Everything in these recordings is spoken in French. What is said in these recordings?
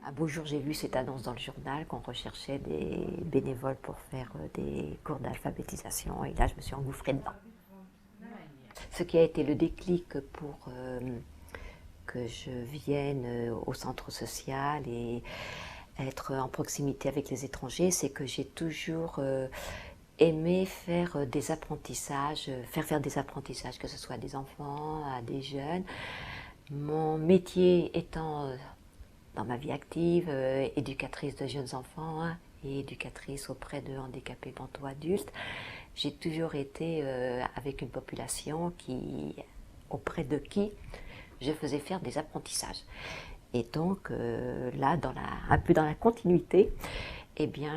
Un beau jour, j'ai vu cette annonce dans le journal qu'on recherchait des bénévoles pour faire des cours d'alphabétisation. Et là, je me suis engouffrée dedans. Ce qui a été le déclic pour que je vienne au centre social et être en proximité avec les étrangers, c'est que j'ai toujours aimé faire des apprentissages, faire des apprentissages, que ce soit à des enfants, à des jeunes. Mon métier étant dans ma vie active, éducatrice de jeunes enfants hein, et éducatrice auprès de handicapés mentaux adultes, j'ai toujours été avec une population auprès de qui je faisais faire des apprentissages. Et donc là, un peu dans la continuité, eh bien,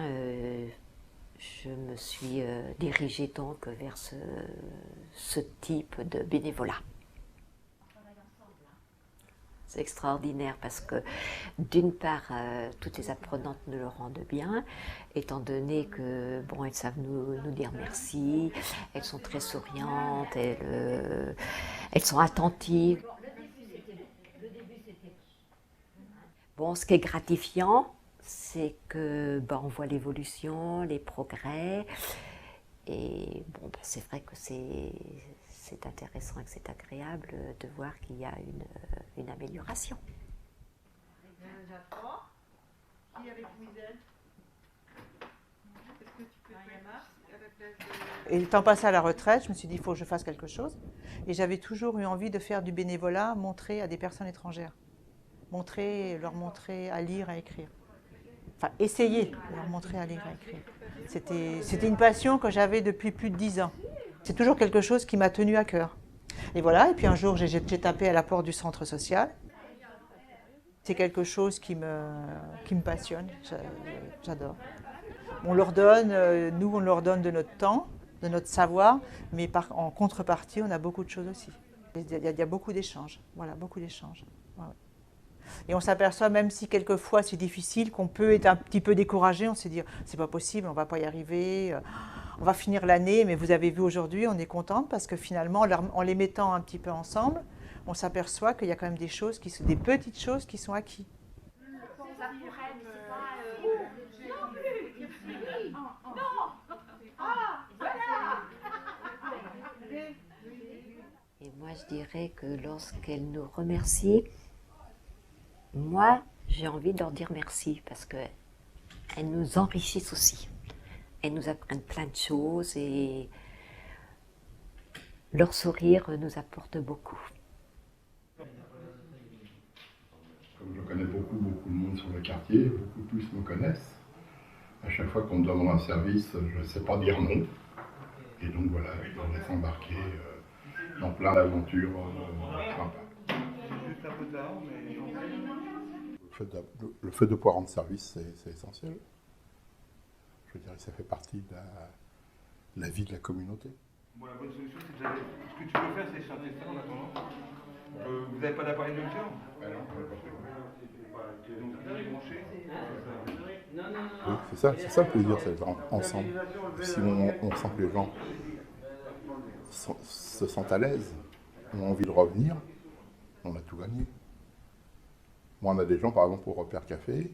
je me suis dirigée donc vers ce type de bénévolat. C'est extraordinaire parce que d'une part, toutes les apprenantes nous le rendent bien, étant donné que bon, elles savent nous dire merci, elles sont très souriantes, elles sont attentives. Bon, ce qui est gratifiant, c'est que ben, on voit l'évolution, les progrès, et bon, ben, c'est vrai que c'est intéressant et que c'est agréable de voir qu'il y a une amélioration. Et étant passée à la retraite, je me suis dit, il faut que je fasse quelque chose. Et j'avais toujours eu envie de faire du bénévolat, montrer à des personnes étrangères. Leur montrer à lire, à écrire. Enfin, essayer de leur montrer à lire, à écrire. C'était une passion que j'avais depuis plus de 10 ans. C'est toujours quelque chose qui m'a tenue à cœur. Et voilà, et puis un jour, j'ai tapé à la porte du centre social. C'est quelque chose qui me passionne, j'adore. On leur donne, nous, on leur donne de notre temps, de notre savoir, mais en contrepartie, on a beaucoup de choses aussi. Il y a beaucoup d'échanges, voilà, beaucoup d'échanges. Ouais. Et on s'aperçoit, même si quelquefois c'est difficile, qu'on peut être un petit peu découragé, on se dit, c'est pas possible, on va pas y arriver, on va finir l'année, mais vous avez vu aujourd'hui, on est contente parce que finalement, en les mettant un petit peu ensemble, on s'aperçoit qu'il y a quand même des petites choses qui sont acquises. Et moi, je dirais que lorsqu'elles nous remercient, moi, j'ai envie de leur dire merci parce qu'elles nous enrichissent aussi. Elles nous apprennent plein de choses et leur sourire nous apporte beaucoup. Comme je connais beaucoup de monde sur le quartier, beaucoup plus me connaissent. À chaque fois qu'on me demande un service, je ne sais pas dire non. Et donc voilà, je me laisse embarquer dans plein d'aventures sympas. Le fait de pouvoir rendre service, c'est essentiel. Je veux dire, ça fait partie de la vie de la communauté. Bon, la bonne solution, c'est déjà. Ce que tu peux faire, c'est chanter ça en attendant. Vous n'avez pas d'appareil de lecture? Alors, Donc, vous est branché. oui, c'est ça le plaisir, c'est d'être ensemble. Et si on sent que les gens se sentent à l'aise, ont envie de revenir, on a tout gagné. Moi, on a des gens, par exemple, au Repère Café,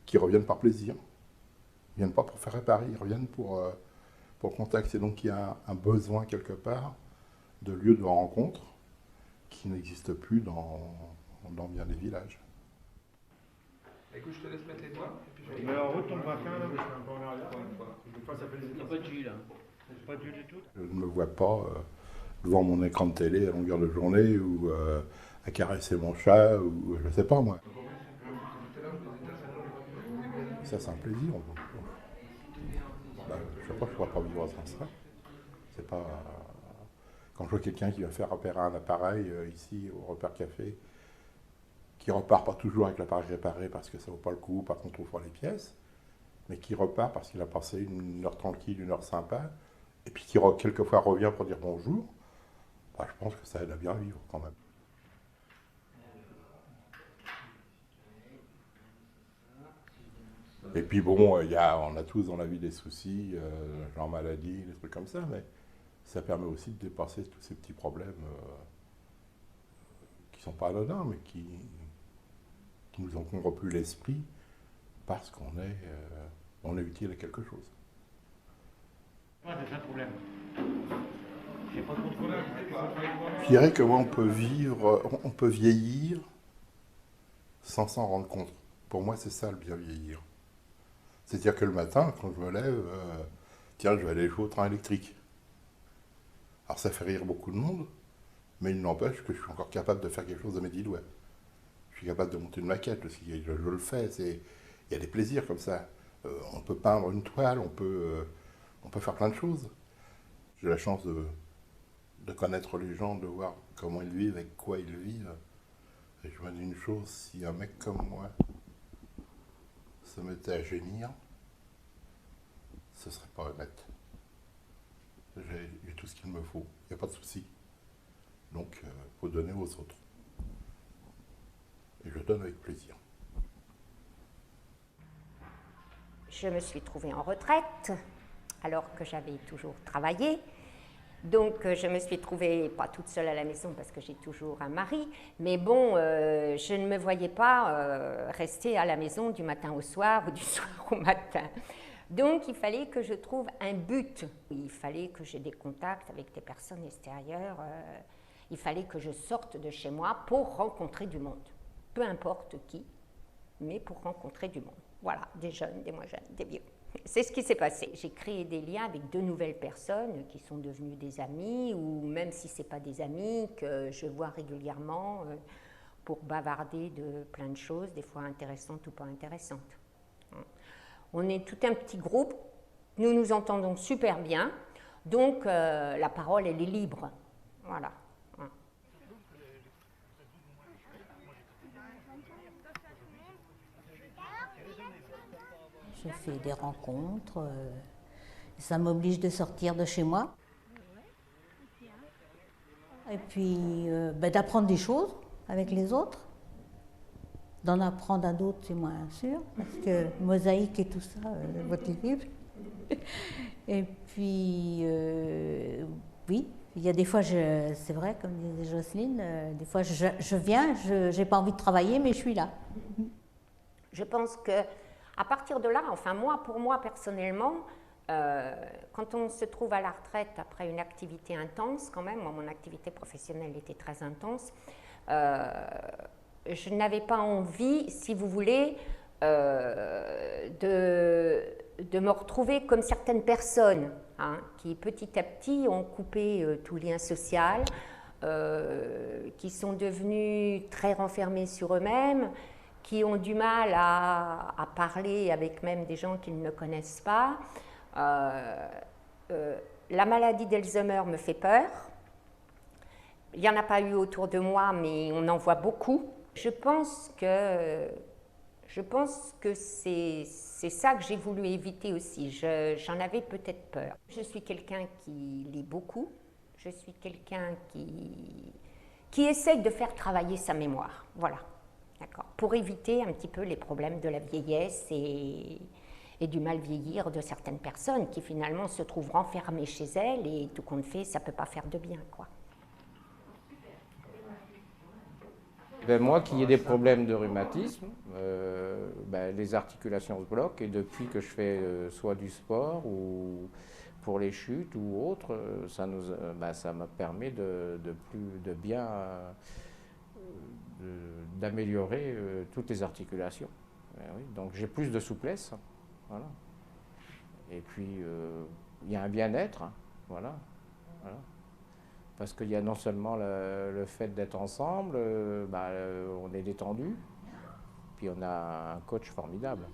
qui reviennent par plaisir. Ils ne viennent pas pour faire réparer, ils reviennent pour le contact. Et donc, il y a un besoin, quelque part, de lieux de rencontre qui n'existe plus dans bien des villages. Écoute, je te laisse mettre les doigts. Et puis je vais... Mais en route, ton braquin, là, parce que je suis un peu en arrière. Des fois, ça fait des... Il n'y a pas de jus, là. Pas de jus du tout. Je ne me vois pas devant mon écran de télé à longueur de journée ou à caresser mon chat ou je ne sais pas moi. Ça, c'est un plaisir. Ben, je ne sais pas, je ne pourrais pas vivre sans ça. C'est pas... Quand je vois quelqu'un qui va faire repérer un appareil ici au Repère Café, qui repart pas toujours avec l'appareil réparé parce que ça vaut pas le coup, parce qu'on trouve pas les pièces, mais qui repart parce qu'il a passé une heure tranquille, une heure sympa, et puis qui quelquefois revient pour dire bonjour, bah, je pense que ça aide à bien vivre quand même. Et puis bon, on a tous dans la vie des soucis, genre maladie, des trucs comme ça, mais ça permet aussi de dépasser tous ces petits problèmes qui sont pas anodins, mais qui qui nous ont corrompu l'esprit parce on est utile à quelque chose. Moi, j'ai un problème. J'ai pas de contrôle. Je dirais que moi, on peut vieillir sans s'en rendre compte. Pour moi, c'est ça le bien vieillir. C'est-à-dire que le matin, quand je me lève, tiens, je vais aller jouer au train électrique. Alors ça fait rire beaucoup de monde, mais il n'empêche que je suis encore capable de faire quelque chose de mes 10 doigts. Je suis capable de monter une maquette aussi, je le fais. Il y a des plaisirs comme ça. On peut peindre une toile, on peut faire plein de choses. J'ai la chance de connaître les gens, de voir comment ils vivent, avec quoi ils vivent. Et je me dis une chose, si un mec comme moi se mettait à gémir, ce serait pas honnête. J'ai tout ce qu'il me faut, il n'y a pas de souci. Donc, il faut donner aux autres. Et je donne avec plaisir. Je me suis trouvée en retraite, alors que j'avais toujours travaillé. Donc, je me suis trouvée, pas toute seule à la maison parce que j'ai toujours un mari, mais bon, je ne me voyais pas rester à la maison du matin au soir ou du soir au matin. Donc, il fallait que je trouve un but. Il fallait que j'ai des contacts avec des personnes extérieures. Il fallait que je sorte de chez moi pour rencontrer du monde. Peu importe qui, mais pour rencontrer du monde. Voilà, des jeunes, des moins jeunes, des vieux. C'est ce qui s'est passé. J'ai créé des liens avec de nouvelles personnes qui sont devenues des amis, ou même si ce n'est pas des amis, que je vois régulièrement pour bavarder de plein de choses, des fois intéressantes ou pas intéressantes. On est tout un petit groupe, nous nous entendons super bien, donc la parole, elle est libre. Voilà. Je fais des rencontres, ça m'oblige de sortir de chez moi. Et puis d'apprendre des choses avec les autres. D'en apprendre à d'autres, c'est moins sûr, parce que mosaïque et tout ça, votre livre. Et puis, oui, il y a des fois, c'est vrai, comme disait Jocelyne, des fois je viens, je n'ai pas envie de travailler, mais je suis là. Je pense que à partir de là, enfin pour moi personnellement, quand on se trouve à la retraite après une activité intense, quand même, moi mon activité professionnelle était très intense, je n'avais pas envie, si vous voulez, de me retrouver comme certaines personnes qui petit à petit ont coupé tout lien social, qui sont devenus très renfermés sur eux-mêmes, qui ont du mal à parler avec même des gens qu'ils ne connaissent pas. La maladie d'Alzheimer me fait peur. Il n'y en a pas eu autour de moi, mais on en voit beaucoup. Je pense que c'est ça que j'ai voulu éviter aussi. J'en avais peut-être peur. Je suis quelqu'un qui lit beaucoup. Je suis quelqu'un qui essaye de faire travailler sa mémoire. Voilà. D'accord. Pour éviter un petit peu les problèmes de la vieillesse et du mal vieillir de certaines personnes qui finalement se trouvent renfermées chez elles et tout compte fait, ça ne peut pas faire de bien, quoi. Ben moi qui ai des problèmes de rhumatoïsme, les articulations se bloquent et depuis que je fais soit du sport ou pour les chutes ou autre, ça me permet d'améliorer toutes les articulations. Oui, donc j'ai plus de souplesse, voilà. Et puis il y a un bien-être, voilà. Parce qu'il y a non seulement le fait d'être ensemble, on est détendu, puis on a un coach formidable.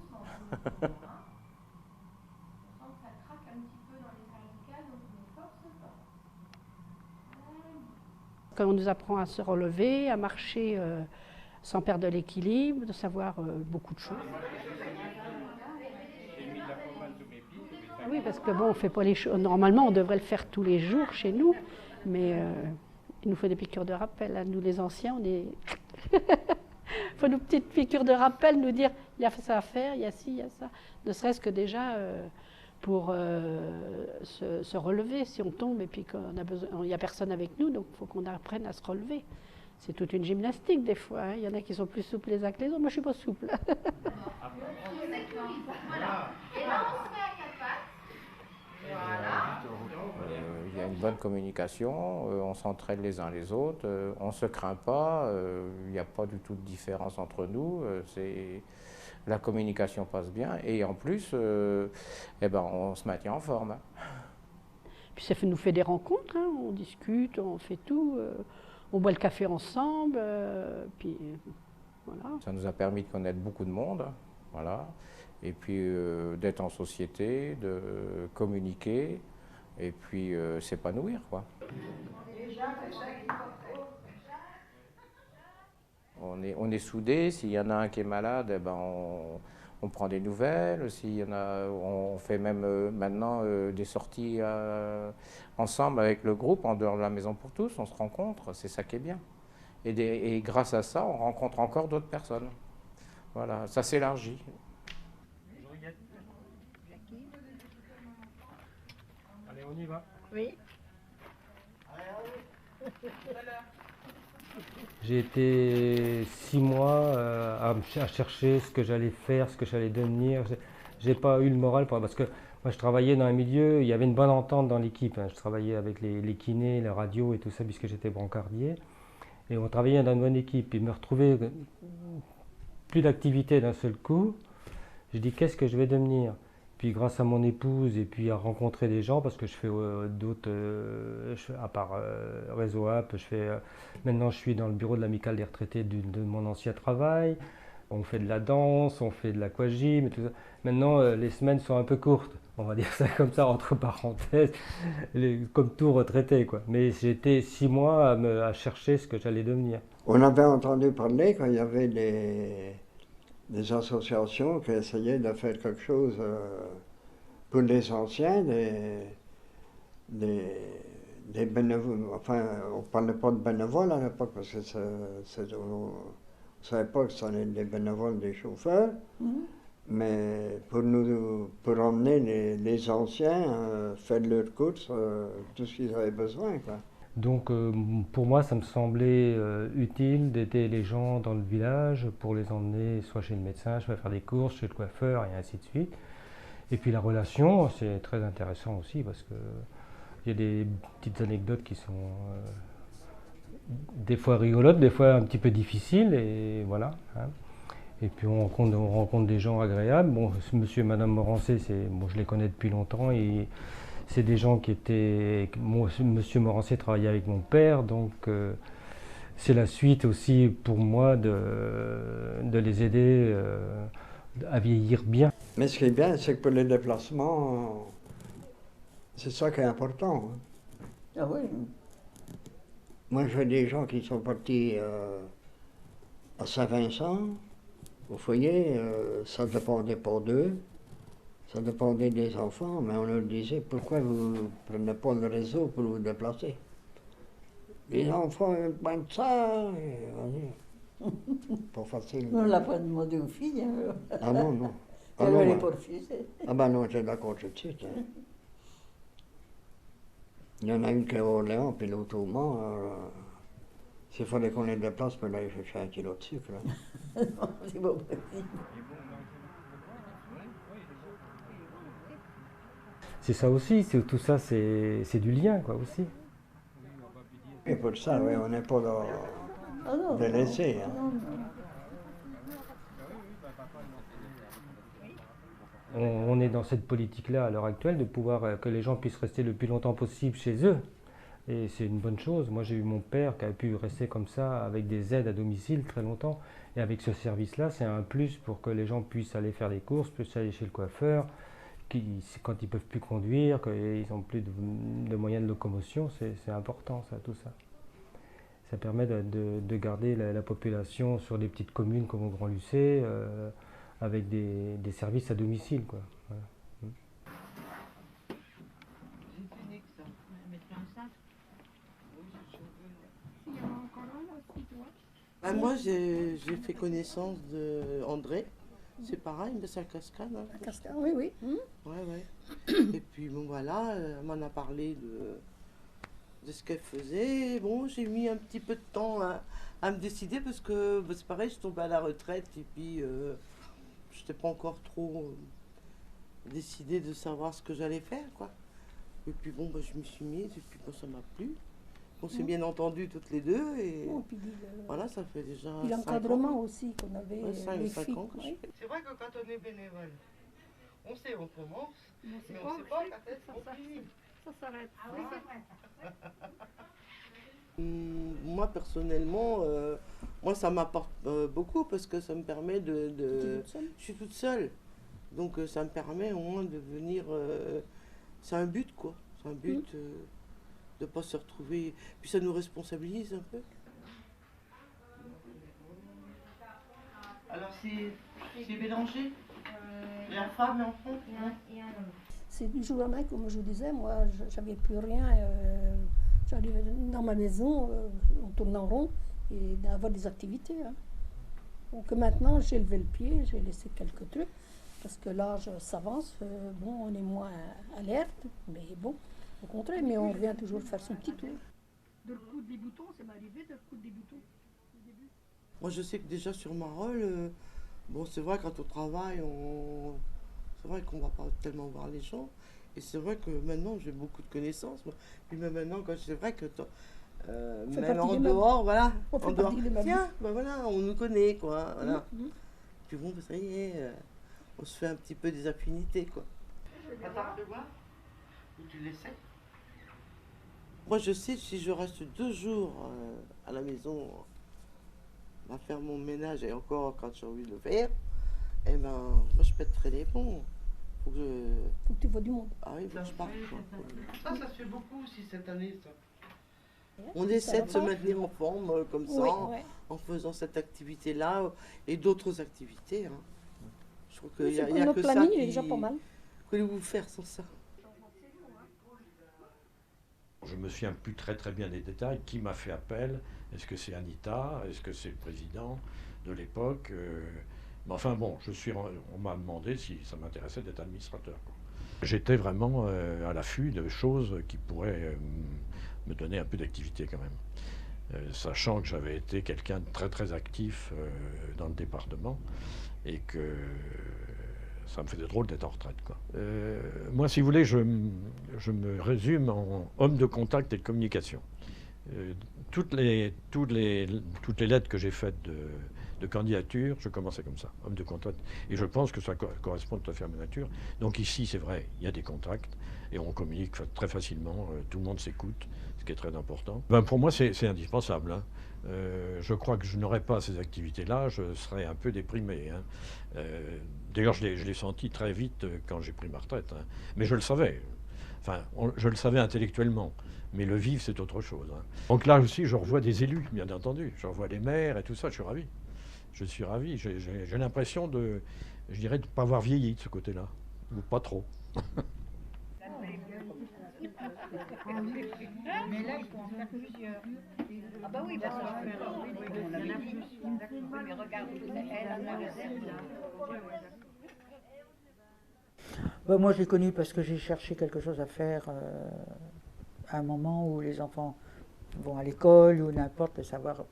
Quand on nous apprend à se relever, à marcher sans perdre l'équilibre, de savoir beaucoup de choses. Oui, parce que bon, on fait pas les choses. Normalement, on devrait le faire tous les jours chez nous, mais il nous faut des piqûres de rappel. Nous, les anciens, on est. Il faut nos petites piqûres de rappel, nous dire il y a ça à faire, il y a ci, il y a ça. Ne serait-ce que déjà pour se relever si on tombe et puis qu'il n'y a personne avec nous, donc il faut qu'on apprenne à se relever. c'est toute une gymnastique des fois. Hein. Il y en a qui sont plus souples les uns que les autres. Moi, je suis pas souple. Il y a une bonne communication, on s'entraide les uns les autres, on ne se craint pas, il n'y a pas du tout de différence entre nous, la communication passe bien et en plus, eh ben, on se maintient en forme. Puis ça nous fait des rencontres, hein. On discute, on fait tout, on boit le café ensemble, puis voilà. Ça nous a permis de connaître beaucoup de monde, voilà, et puis d'être en société, de communiquer. Et puis s'épanouir, quoi. On est soudés, s'il y en a un qui est malade, eh ben on prend des nouvelles, s'il y en a, on fait même maintenant des sorties ensemble avec le groupe, en dehors de la Maison pour tous, on se rencontre, c'est ça qui est bien. Et grâce à ça, on rencontre encore d'autres personnes. Voilà, ça s'élargit. Allez, on y va. Oui. J'ai été 6 mois à chercher ce que j'allais faire, ce que j'allais devenir. J'ai pas eu le moral parce que moi je travaillais dans un milieu, il y avait une bonne entente dans l'équipe. Hein. Je travaillais avec les kinés, les radios et tout ça puisque j'étais brancardier. Et on travaillait dans une bonne équipe. Et me retrouver plus d'activité d'un seul coup, je dis qu'est-ce que je vais devenir? Puis grâce à mon épouse et puis à rencontrer des gens, parce que je fais d'autres, à part Réseau App, maintenant je suis dans le bureau de l'amicale des retraités de mon ancien travail. On fait de la danse, on fait de l'aquagym et tout ça. Maintenant les semaines sont un peu courtes, on va dire ça comme ça entre parenthèses, comme tout retraité quoi. Mais j'étais 6 mois à chercher ce que j'allais devenir. On avait entendu parler quand il y avait des associations qui essayaient de faire quelque chose pour les anciens, des bénévoles. Enfin, on ne parlait pas de bénévoles à l'époque, parce que on ne savait pas que c'était des bénévoles des chauffeurs, mais pour emmener les anciens faire leurs courses, tout ce qu'ils avaient besoin, quoi. Donc pour moi, ça me semblait utile d'aider les gens dans le village pour les emmener soit chez le médecin, soit faire des courses, chez le coiffeur et ainsi de suite. Et puis la relation, c'est très intéressant aussi parce que il y a des petites anecdotes qui sont des fois rigolotes, des fois un petit peu difficiles et voilà. Hein. Et puis on rencontre des gens agréables. Bon, monsieur et madame Morancé, bon, je les connais depuis longtemps et c'est des gens qui étaient... Monsieur Morancé travaillait avec mon père, donc c'est la suite aussi pour moi de les aider à vieillir bien. Mais ce qui est bien, c'est que pour les déplacements, c'est ça qui est important. Hein. Ah oui. Moi, j'ai des gens qui sont partis à Saint-Vincent, au foyer, ça ne dépendait pas d'eux. Ça dépendait des enfants, mais on leur disait pourquoi vous ne prenez pas le réseau pour vous déplacer. Les enfants, ils prennent ça. Pas facile. On ne l'a pas demandé aux filles. Hein. Ah non, non. Ah Elle non, n'allait pas refuser. Ah ben non, j'étais d'accord tout de suite. Hein. Il y en a une qui est à Orléans, puis l'autre au Mans. S'il fallait qu'on les déplace, mais là, il cherchait 1 kilo de sucre. Non, c'est pas possible. C'est ça aussi, tout ça, c'est du lien, quoi, aussi. Et pour ça, oui, on n'est pas là de laisser. Hein. On est dans cette politique-là à l'heure actuelle de pouvoir que les gens puissent rester le plus longtemps possible chez eux. Et c'est une bonne chose. Moi, j'ai eu mon père qui a pu rester comme ça avec des aides à domicile très longtemps. Et avec ce service-là, c'est un plus pour que les gens puissent aller faire des courses, puissent aller chez le coiffeur. Quand ils ne peuvent plus conduire, qu'ils n'ont plus de moyens de locomotion, c'est important ça, tout ça. Ça permet de garder la population sur des petites communes comme au Grand-Lucé, avec des services à domicile, quoi. Voilà. Ben moi, j'ai fait connaissance d'André. C'est pareil, mais c'est à Cascade. Hein. À Cascade, oui, oui. Ouais, ouais. Et puis bon voilà, elle m'en a parlé de ce qu'elle faisait. Bon, j'ai mis un petit peu de temps à me décider parce que bah, c'est pareil, je tombais à la retraite et puis je n'étais pas encore trop décidée de savoir ce que j'allais faire, quoi. Et puis bon, bah, je m'y suis mise et puis bon, ça m'a plu. On s'est bien entendu toutes les deux et voilà, ça fait déjà. Et l'encadrement aussi qu'on avait, ouais, les 5 filles. ans que je Oui. fais. C'est vrai que quand on est bénévole, on sait on commence, mais on ne sait pas quand est-ce qu'on finit. Ça s'arrête. Moi personnellement, moi ça m'apporte beaucoup parce que ça me permet de... Je suis toute seule, donc ça me permet au moins de venir... c'est un but quoi, c'est un but de ne pas se retrouver... Puis ça nous responsabilise un peu. Alors c'est mélangé, les femmes et enfants. C'est du jour au lendemain, comme je vous disais, moi j'avais plus rien. J'arrivais dans ma maison, on tourne en rond et d'avoir des activités. Hein. Donc maintenant j'ai levé le pied, j'ai laissé quelques trucs parce que l'âge s'avance. Bon, on est moins alerte, mais bon, au contraire, mais on revient toujours faire son petit tour. De recoudre des boutons, ça m'est arrivé de recoudre des boutons au début. Moi je sais que déjà sur ma rôle, bon c'est vrai quand on travaille, c'est vrai qu'on va pas tellement voir les gens. Et c'est vrai que maintenant j'ai beaucoup de connaissances. Puis même maintenant, c'est vrai que même en dehors, voilà, en dehors, tiens, ben voilà, on nous connaît quoi. Voilà. Puis bon, ça y est, on se fait un petit peu des affinités quoi. Attends, de voir ou tu l'essaies? Moi je sais si je reste 2 jours à la maison à faire mon ménage et encore quand j'ai envie de le faire, eh ben moi je pèterai les plombs. Faut que tu vois du monde. Ah oui, faut que je parte. Ça se fait beaucoup aussi cette année, ça. On essaie de se maintenir en forme comme ça, en faisant cette activité-là et d'autres activités. Hein. Je trouve qu'il n'y a que ça qui... est déjà pas mal. Qu'allez-vous faire sans ça? Je me souviens plus très bien des détails. Qui m'a fait appel? Est-ce que c'est Anita? Est-ce que c'est le président de l'époque? Mais enfin bon, on m'a demandé si ça m'intéressait d'être administrateur. J'étais vraiment à l'affût de choses qui pourraient me donner un peu d'activité quand même. Sachant que j'avais été quelqu'un de très actif dans le département et que ça me faisait drôle d'être en retraite, quoi. Moi, si vous voulez, je me résume en homme de contact et de communication. Toutes les lettres que j'ai faites de candidature, je commençais comme ça, homme de contact. Et je pense que ça correspond tout à fait à ma nature. Donc ici, c'est vrai, il y a des contacts et on communique très facilement, tout le monde s'écoute, ce qui est très important. Ben, pour moi, c'est indispensable. Hein. Je crois que je n'aurais pas ces activités-là, je serais un peu déprimé. Hein. D'ailleurs, je l'ai senti très vite quand j'ai pris ma retraite. Hein. Mais je le savais. Enfin, je le savais intellectuellement. Mais le vivre, c'est autre chose. Hein. Donc là aussi, je revois des élus, bien entendu. Je revois les maires et tout ça, je suis ravi. Je suis ravi. J'ai l'impression de ne pas avoir vieilli de ce côté-là. Ou pas trop. Mais là, il faut en faire plusieurs. Ah bah oui, parce qu'on avait dit. Mais regarde, elle a la réserve là. Bah, moi, je l'ai connu parce que j'ai cherché quelque chose à faire à un moment où les enfants vont à l'école ou n'importe, et savoir,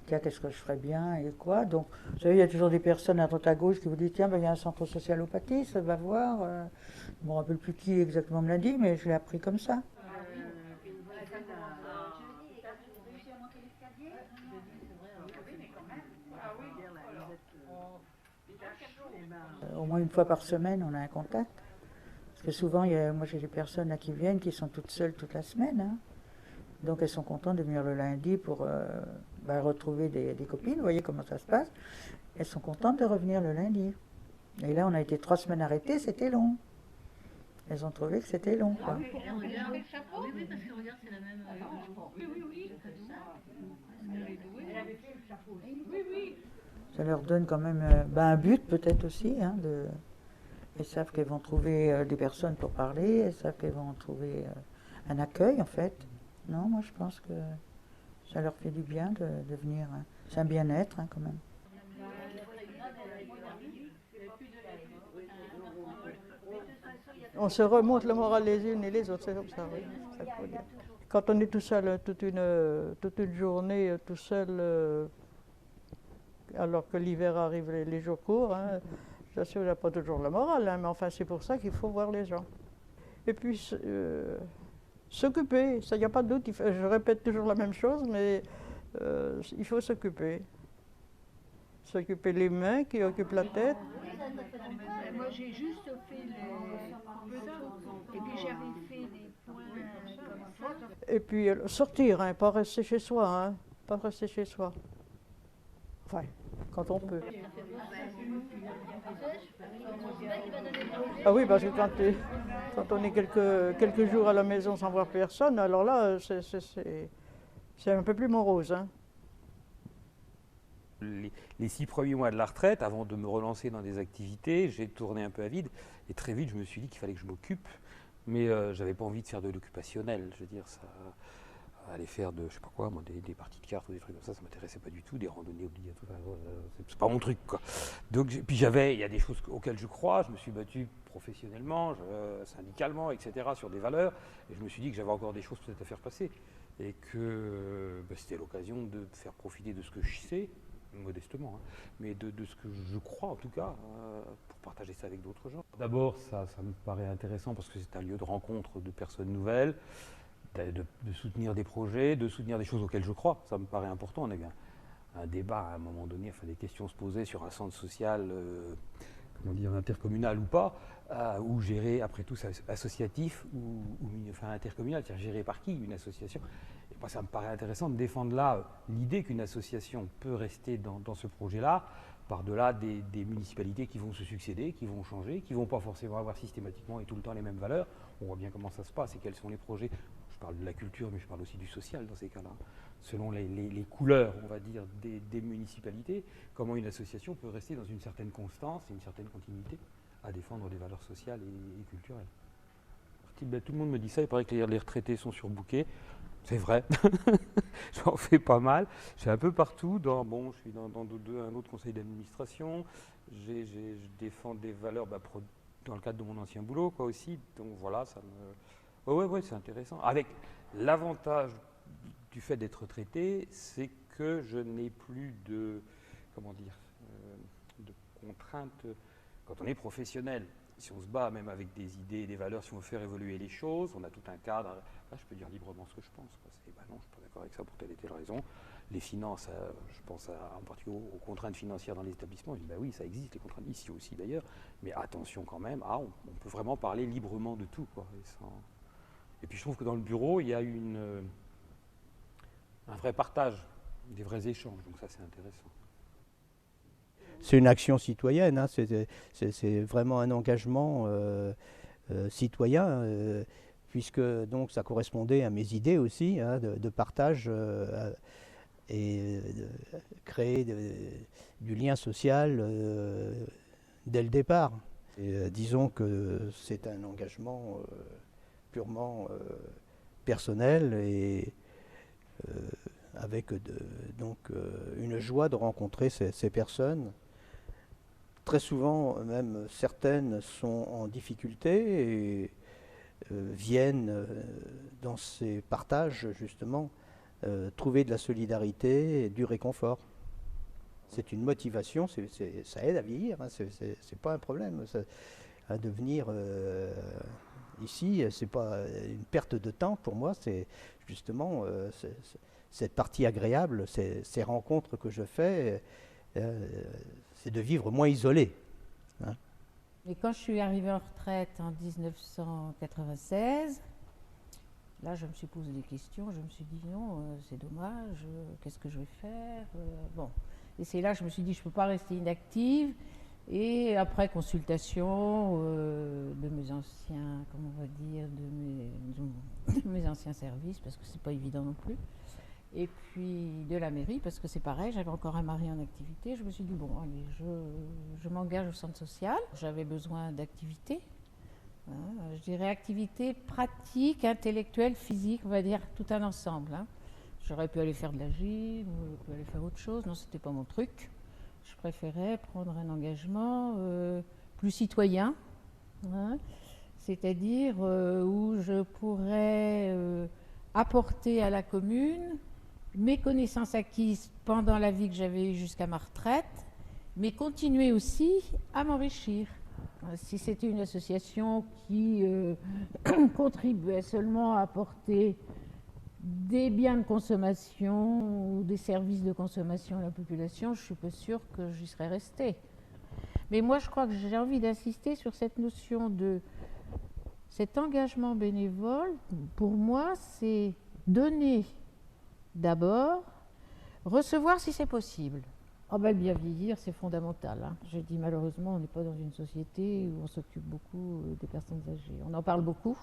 tiens, qu'est-ce que je ferais bien et quoi. Donc, vous savez, il y a toujours des personnes à droite à gauche qui vous disent, tiens, il y a un centre social au Patis, ça va voir. Je ne me rappelle plus qui exactement me l'a dit, mais je l'ai appris comme ça. Au moins une fois par semaine, on a un contact. Parce que souvent, moi j'ai des personnes là, qui viennent, qui sont toutes seules toute la semaine. Hein. Donc elles sont contentes de venir le lundi pour retrouver des copines. Vous voyez comment ça se passe. Elles sont contentes de revenir le lundi. Et là, on a été 3 semaines arrêtés, c'était long. Elles ont trouvé que c'était long. Quoi. Oui, parce que regarde, c'est la même. Oui. Elle avait fait le chapeau aussi. Oui. Ça leur donne quand même un but peut-être aussi. Hein, elles savent qu'elles vont trouver des personnes pour parler, elles savent qu'elles vont trouver un accueil en fait. Non, moi je pense que ça leur fait du bien de venir. Hein. C'est un bien-être hein, quand même. On se remonte le moral les unes et les autres, c'est comme ça, oui. Ça faut dire. Quand on est tout seul toute une journée, tout seul, alors que l'hiver arrive, les jours courts, hein, j'assure, il n'y a pas toujours la morale, hein, mais enfin c'est pour ça qu'il faut voir les gens. Et puis s'occuper, ça, il n'y a pas de doute, je répète toujours la même chose, mais il faut s'occuper. S'occuper les mains qui occupent la tête. Moi j'ai juste fait et puis j'avais fait des points comme ça. Et puis sortir, hein, pas rester chez soi, hein, pas rester chez soi. Enfin, quand on peut. Ah oui, parce que quand on est quelques jours à la maison sans voir personne, alors là, c'est un peu plus morose. Hein. Les 6 premiers mois de la retraite, avant de me relancer dans des activités, j'ai tourné un peu à vide. Et très vite, je me suis dit qu'il fallait que je m'occupe. Mais je n'avais pas envie de faire de l'occupationnel. Je veux dire, ça, aller faire de, je sais pas quoi, moi, des parties de cartes ou des trucs comme ça m'intéressait pas du tout. Des randonnées obligatoires, c'est pas mon truc, quoi. Donc, puis il y a des choses auxquelles je crois. Je me suis battu professionnellement, syndicalement, etc., sur des valeurs. Et je me suis dit que j'avais encore des choses peut-être à faire passer. Et que c'était l'occasion de faire profiter de ce que je sais, modestement, hein, mais de ce que je crois en tout cas, pour partager ça avec d'autres gens. D'abord, ça me paraît intéressant parce que c'est un lieu de rencontre de personnes nouvelles, de soutenir des projets, de soutenir des choses auxquelles je crois. Ça me paraît important. On a eu un débat à un moment donné, enfin des questions se posaient sur un centre social, comment dire, intercommunal ou pas, ou géré, après tout, associatif ou enfin intercommunal, c'est-à-dire géré par qui, une association. Et moi, ça me paraît intéressant de défendre là l'idée qu'une association peut rester dans ce projet-là, par-delà des municipalités qui vont se succéder, qui vont changer, qui ne vont pas forcément avoir systématiquement et tout le temps les mêmes valeurs. On voit bien comment ça se passe et quels sont les projets. Je parle de la culture, mais je parle aussi du social dans ces cas-là. Selon les couleurs, on va dire, des municipalités, comment une association peut rester dans une certaine constance et une certaine continuité à défendre des valeurs sociales et culturelles. Ben, tout le monde me dit ça, il paraît que les retraités sont surbookés. C'est vrai, j'en fais pas mal. Je suis un peu partout. Je suis dans un autre conseil d'administration. Je défends des valeurs dans le cadre de mon ancien boulot, quoi, aussi. Donc voilà, ça me... Ouais, c'est intéressant. Avec l'avantage du fait d'être retraité, c'est que je n'ai plus de contraintes. Quand on est professionnel, si on se bat même avec des idées et des valeurs, si on veut faire évoluer les choses, on a tout un cadre. Là, je peux dire librement ce que je pense. Non, je ne suis pas d'accord avec ça pour telle et telle raison. Les finances, je pense en particulier aux contraintes financières dans les établissements. Je dis, oui, ça existe, les contraintes, ici aussi d'ailleurs. Mais attention quand même, on peut vraiment parler librement de tout, quoi. Et puis je trouve que dans le bureau, il y a un vrai partage, des vrais échanges. Donc ça, c'est intéressant. C'est une action citoyenne, hein, c'est vraiment un engagement citoyen, puisque donc ça correspondait à mes idées aussi, hein, de partage et de créer du lien social dès le départ. Et, disons que c'est un engagement purement personnel et avec donc une joie de rencontrer ces personnes. Très souvent, même certaines sont en difficulté et viennent dans ces partages, justement, trouver de la solidarité et du réconfort. C'est une motivation, ça aide à vieillir, hein, c'est pas un problème. De venir ici, c'est pas une perte de temps pour moi, c'est justement cette partie agréable, ces rencontres que je fais. C'est de vivre moins isolé. Hein. Et quand je suis arrivée en retraite en 1996, là je me suis posé des questions, je me suis dit non, c'est dommage, qu'est-ce que je vais faire bon. Et c'est là que je me suis dit je ne peux pas rester inactive. Et après consultation de mes anciens, comment on va dire, de mes anciens services, parce que c'est pas évident non plus. Et puis de la mairie, parce que c'est pareil, j'avais encore un mari en activité. Je me suis dit, bon, allez, je m'engage au centre social. J'avais besoin d'activité, hein, je dirais activité pratique, intellectuelle, physique, on va dire, tout un ensemble. Hein. J'aurais pu aller faire de la gym, j'aurais pu aller faire autre chose, non, c'était pas mon truc. Je préférais prendre un engagement plus citoyen, hein, c'est-à-dire où je pourrais... apporter à la commune mes connaissances acquises pendant la vie que j'avais eue jusqu'à ma retraite, mais continuer aussi à m'enrichir. Si c'était une association qui contribuait seulement à apporter des biens de consommation ou des services de consommation à la population, je ne suis pas sûre que j'y serais restée. Mais moi, je crois que j'ai envie d'insister sur cette notion de cet engagement bénévole. Pour moi, c'est donner d'abord, recevoir si c'est possible. Oh ben, le bien vieillir, c'est fondamental. Hein. Je dis malheureusement, on n'est pas dans une société où on s'occupe beaucoup des personnes âgées. On en parle beaucoup.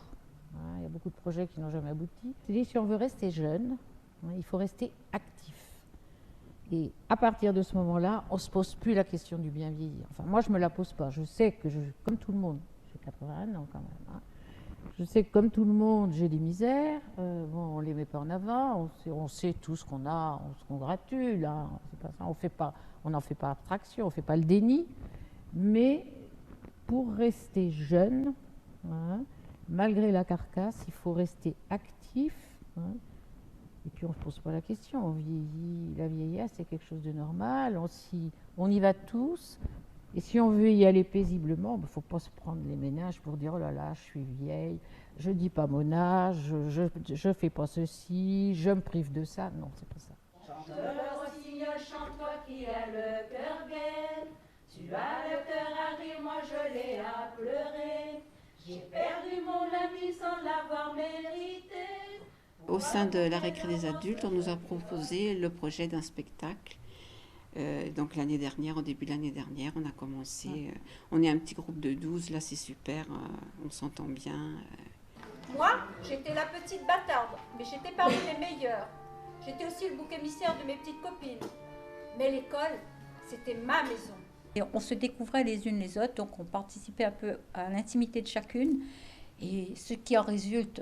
Hein, il y a beaucoup de projets qui n'ont jamais abouti. C'est-à-dire, si on veut rester jeune, hein, il faut rester actif. Et à partir de ce moment-là, on ne se pose plus la question du bien vieillir. Enfin, moi, je ne me la pose pas. Je sais que, comme tout le monde, j'ai 81 ans quand même, hein, je sais que comme tout le monde, j'ai des misères. Bon, on ne les met pas en avant. On sait tout ce qu'on a, on se congratule. Hein, c'est pas ça. On n'en fait pas abstraction, on ne fait pas le déni. Mais pour rester jeune, hein, malgré la carcasse, il faut rester actif. Hein, et puis on ne se pose pas la question. On vieillit, la vieillesse, c'est quelque chose de normal. On y va tous. Et si on veut y aller paisiblement, il ne faut pas se prendre les méninges pour dire « Oh là là, je suis vieille, je ne dis pas mon âge, je ne fais pas ceci, je me prive de ça. » Non, c'est pas ça. Chanteur au rossignol, chante-toi qui a le cœur gai. Tu as le cœur à rire, moi je l'ai à pleurer. J'ai perdu mon ami sans l'avoir mérité. Au sein de la récré des adultes, on nous a proposé le projet d'un spectacle. Donc l'année dernière, au début de l'année dernière, on a commencé. On est un petit groupe de 12, là c'est super, on s'entend bien. Moi, j'étais la petite bâtarde, mais j'étais parmi les meilleures. J'étais aussi le bouc émissaire de mes petites copines. Mais l'école, c'était ma maison. Et on se découvrait les unes les autres, donc on participait un peu à l'intimité de chacune. Et ce qui en résulte,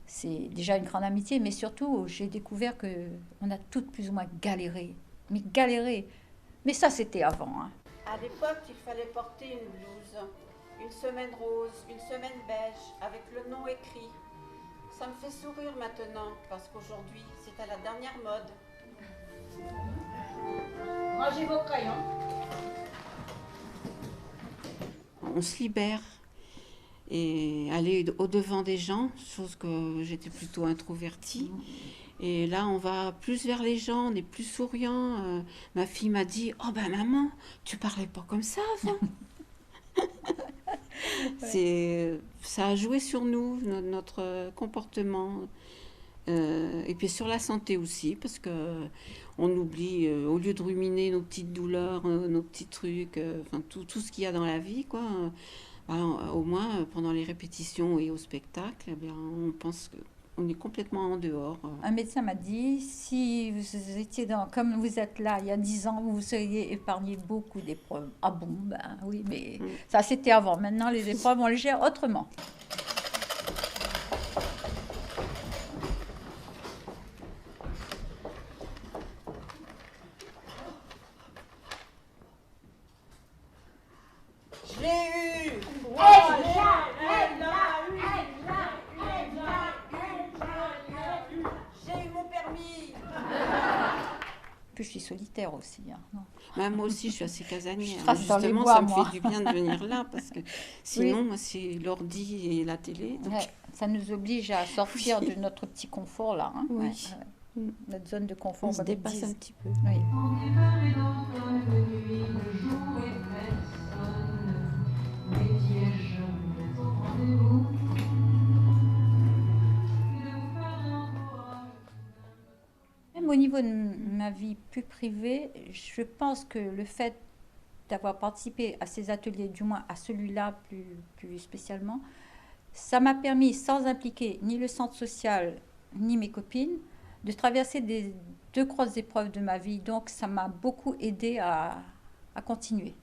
c'est déjà une grande amitié, mais surtout, j'ai découvert qu'on a toutes plus ou moins galéré. Mais galérer. Mais ça, c'était avant. Hein. À l'époque, il fallait porter une blouse, une semaine rose, une semaine beige, avec le nom écrit. Ça me fait sourire maintenant, parce qu'aujourd'hui, c'est à la dernière mode. Rangez vos crayons. On se libère et aller au-devant des gens, chose que j'étais plutôt introvertie. Et là, on va plus vers les gens, on est plus souriant. Ma fille m'a dit « Oh ben maman, tu parlais pas comme ça avant !» Ça a joué sur nous, notre comportement. Et puis sur la santé aussi, parce qu'on oublie, au lieu de ruminer nos petites douleurs, nos petits trucs, enfin tout ce qu'il y a dans la vie, quoi. Au moins, pendant les répétitions et au spectacle, eh bien, on pense qu'on est complètement en dehors. Un médecin m'a dit, si vous étiez comme vous êtes là il y a 10 ans, vous seriez épargné beaucoup d'épreuves. Ah bon, ben oui, mais ça c'était avant. Maintenant, les épreuves, on les gère autrement. Je l'ai eu! J'ai eu mon permis! Puis je suis solitaire aussi. Hein, non. Bah, moi aussi, je suis assez casanière. Justement, ça me fait du bien de venir là, parce que sinon, moi, c'est l'ordi et la télé. Donc... Ouais, ça nous oblige à sortir de notre petit confort là. Hein, oui. Notre zone de confort. On se dépasse un petit peu. Oui. Même au niveau de ma vie plus privée, je pense que le fait d'avoir participé à ces ateliers, du moins à celui-là plus spécialement, ça m'a permis, sans impliquer ni le centre social ni mes copines, de traverser des 2 grosses épreuves de ma vie. Donc ça m'a beaucoup aidé à continuer.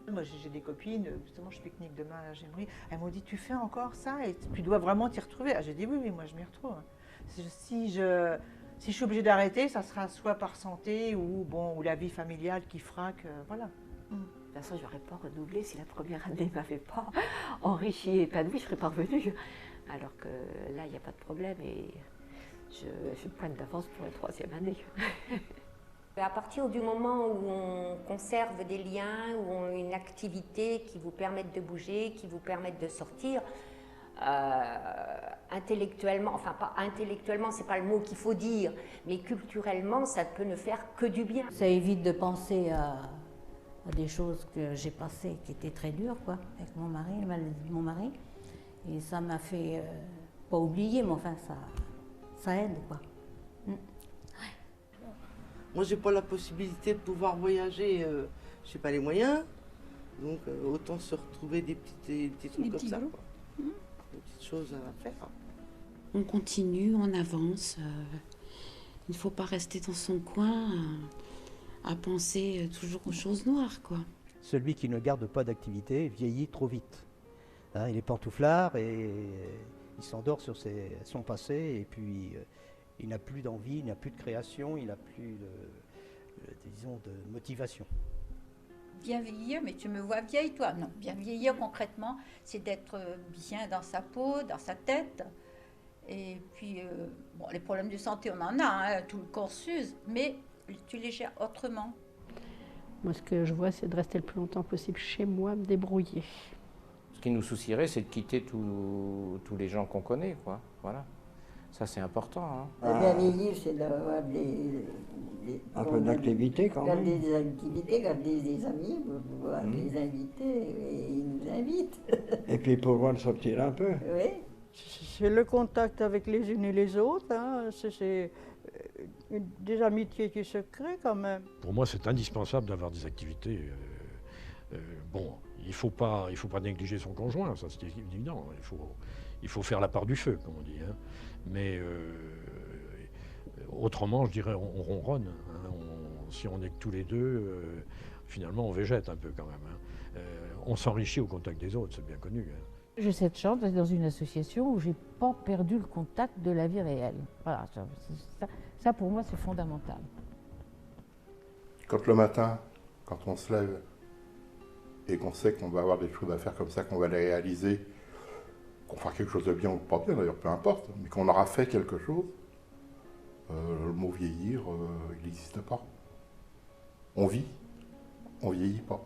Moi, j'ai des copines, justement, je pique-nique demain à la Gémerie. Elles m'ont dit, tu fais encore ça et tu dois vraiment t'y retrouver. J'ai dit, oui, moi, je m'y retrouve. Si je suis obligée d'arrêter, ça sera soit par santé ou la vie familiale qui fera que, voilà. De toute façon, je n'aurais pas renouvelé si la première année ne m'avait pas enrichi et épanouie, je ne serais pas revenue. Alors que là, il n'y a pas de problème et je pointe d'avance pour la 3e année. À partir du moment où on conserve des liens, où on a une activité qui vous permette de bouger, qui vous permette de sortir, intellectuellement, enfin pas intellectuellement, c'est pas le mot qu'il faut dire, mais culturellement, ça peut ne faire que du bien. Ça évite de penser à des choses que j'ai passées qui étaient très dures, quoi, avec mon mari, la maladie de mon mari. Et ça m'a fait, pas oublier, mais enfin, ça aide, quoi. Moi, j'ai pas la possibilité de pouvoir voyager, je n'ai pas les moyens. Donc, autant se retrouver des petits trucs comme ça. Quoi. Des petites choses à faire. On continue, on avance. Il ne faut pas rester dans son coin à penser toujours aux choses noires, quoi. Celui qui ne garde pas d'activité vieillit trop vite. Hein, il est pantouflard et il s'endort sur son passé et puis il n'a plus d'envie, il n'a plus de création, il n'a plus disons, de motivation. Bien vieillir, mais tu me vois vieille, toi? Non, bien vieillir concrètement, c'est d'être bien dans sa peau, dans sa tête. Et puis, bon, les problèmes de santé, on en a, hein, tout le corps s'use, mais tu les gères autrement. Moi, ce que je vois, c'est de rester le plus longtemps possible chez moi, me débrouiller. Ce qui nous soucierait, c'est de quitter tous les gens qu'on connaît, quoi. Voilà. Ça, c'est important. Hein. Bien vieillir, c'est d'avoir un peu d'activité quand même. Garder des activités, garder des amis, pouvoir les inviter, et ils nous invitent. Et puis pouvoir sortir un peu. Oui. C'est le contact avec les unes et les autres, hein. C'est des amitiés qui se créent quand même. Pour moi, c'est indispensable d'avoir des activités. Bon, il faut pas négliger son conjoint, ça c'est évident. Il faut faire la part du feu, comme on dit. Hein. Mais autrement, je dirais, on ronronne. Hein. Si on est que tous les deux, finalement, on végète un peu quand même. Hein. On s'enrichit au contact des autres, c'est bien connu. Hein. J'ai cette chance d'être dans une association où j'ai pas perdu le contact de la vie réelle. Voilà, ça pour moi c'est fondamental. Quand le matin, quand on se lève et qu'on sait qu'on va avoir des choses à faire comme ça, qu'on va les réaliser, qu'on fera quelque chose de bien ou pas bien d'ailleurs, peu importe, mais qu'on aura fait quelque chose, le mot vieillir, il n'existe pas. On vit, on vieillit pas.